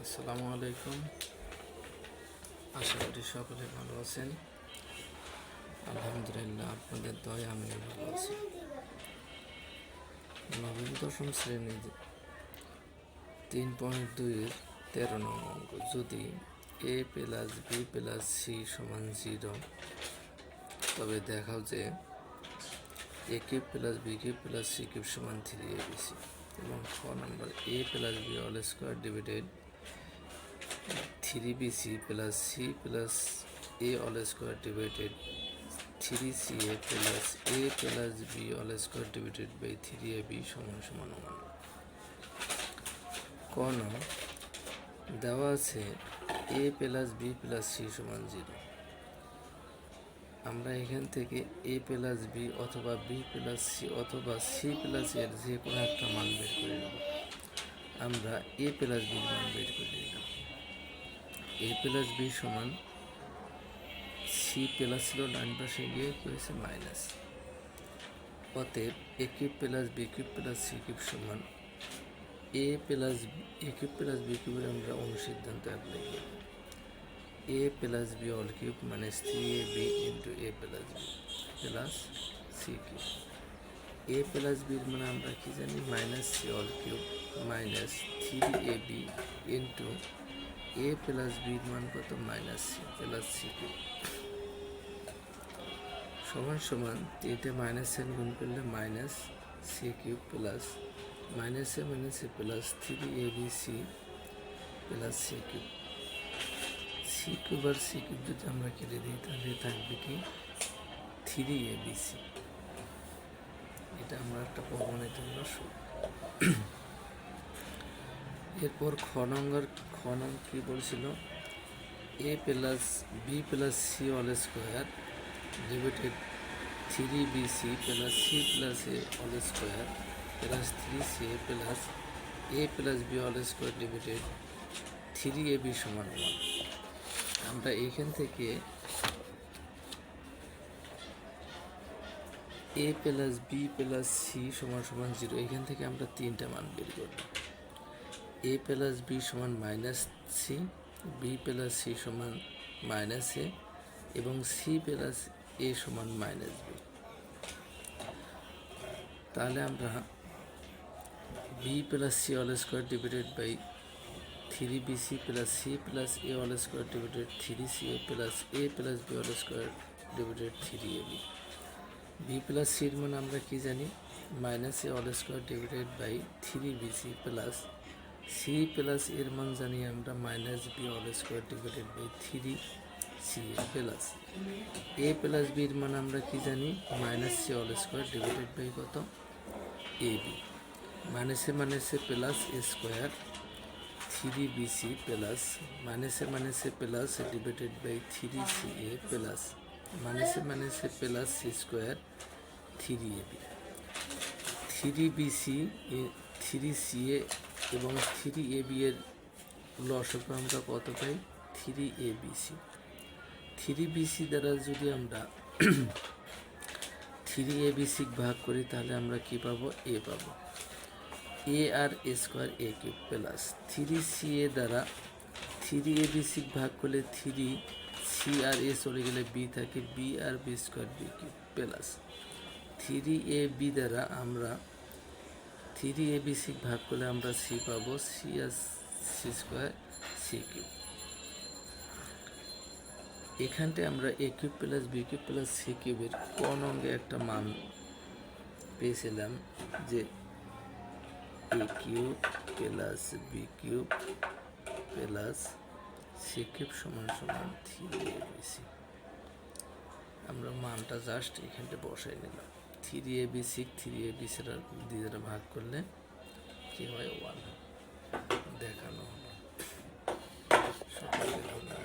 আসসালামু আলাইকুম। আশা করি সকলে ভালো আছেন। আলহামদুলিল্লাহ, আপনাদের দয়ায় আমি ভালো আছি। নবম দশম শ্রেণীর 3.2-এর 13 নং অঙ্ক, যদি a plus B plus C সমান 0, তবে দেখাও যে a cube plus B cube plus C cube সমান 3abc। এবং খ number a plus B all square divided 3bc plus C plus a all square divided 3ca plus a plus B all square divided by 3ab সমান সমান 1। ক নং দেওয়া আছে a plus B plus C সমান 0। আমরা এখান থেকে a প্লাস বি অথবা বি প্লাস সি অথবা সি প্লাস এর যে কোনো একটা মান বের করে নেব। আমরা a প্লাস বির মান বের করে নিলাম। a প্লাস বি সমান সি প্লাস ছিল, ডান পাশে গিয়ে কি হয়েছে মাইনাস। অতএব A cube plus B cube plus C cube সমান A plus A cube plus B কিউবের আমরা অনুসিদ্ধান্ত অ্যাপ্লাই করব। A plus B all cube minus 3ab into A plus B plus C cube. A plus বির মানে আমরা কি জানি, minus C all cube minus 3ab into A plus বির মান কত, minus C plus C cube সমান সমান 3টে মাইনাস সাইন গুণ করলে মাইনাস সি কিউব প্লাস মাইনাসে মাইনাসে plus 3abc plus C cube. C cube আর সি কিউব যদি আমরা কেটে দিই তাহলে থাকবে কি 3abc। এটা আমরা একটা প্রমাণিত হলো। এরপর খ নং কি বলছিল, A plus B plus C all square divided 3bc plus C plus A all square plus 3ca plus A plus B all square divided 3ab সমান 1। আমরা এইখান থেকে A plus B plus C সমান সমান 0, এখান থেকে আমরা 3টা মান বের করব। এ প্লাস বি সমান minus C, B plus C সমান মাইনাস এ এবং সি প্লাস এ সমান মাইনাস বি। তাহলে আমরা B plus C all square divided by 3bc plus C plus A all square divided 3ca plus A plus B all square divided 3ab। B plus সির মান আমরা কি জানি, minus A all square divided by 3bc plus C plus এর মান জানি আমরা minus B all square divided by 3ca plus A plus বির মান আমরা কি জানি, minus C all square divided by কত, ab। মাইনাসে মাইনাসে প্লাস এ স্কোয়ার 3bc প্লাস মাইনাসে মাইনাসে plus divided by 3ca plus মাইনাসে মাইনাসে plus C square 3ab। 3bc 3ca এবং 3ab এর লসাগু আমরা কত পাই, 3abc। 3bc দ্বারা যদি আমরা 3abc ভাগ করি তাহলে আমরা কি পাবো, a পাবো। এ আর এ স্কোয়ার এ কিউব প্লাস 3ca দ্বারা 3abc ভাগ করলে 3c আর এ চলে গেলে বি থাকে, বি আর B square B cube plus 3ab দ্বারা আমরা 3abc ভাগ করলে আমরা সি পাবো, সি আর সি স্কোয়ার সি কিউব। এখানটায় আমরা A cube plus B cube plus C কিউবের কোন অঙ্গে একটা মান পেয়েছিলাম যে A cube plus B cube plus C cube সমান সমান 3abc। আমরা মানটা জাস্ট এখানটা বসাই নিলাম। 3abc 3abc দ্বারা ভাগ করলে কি হয়, 1 দেখানো হলো। সকলকে ধন্যবাদ।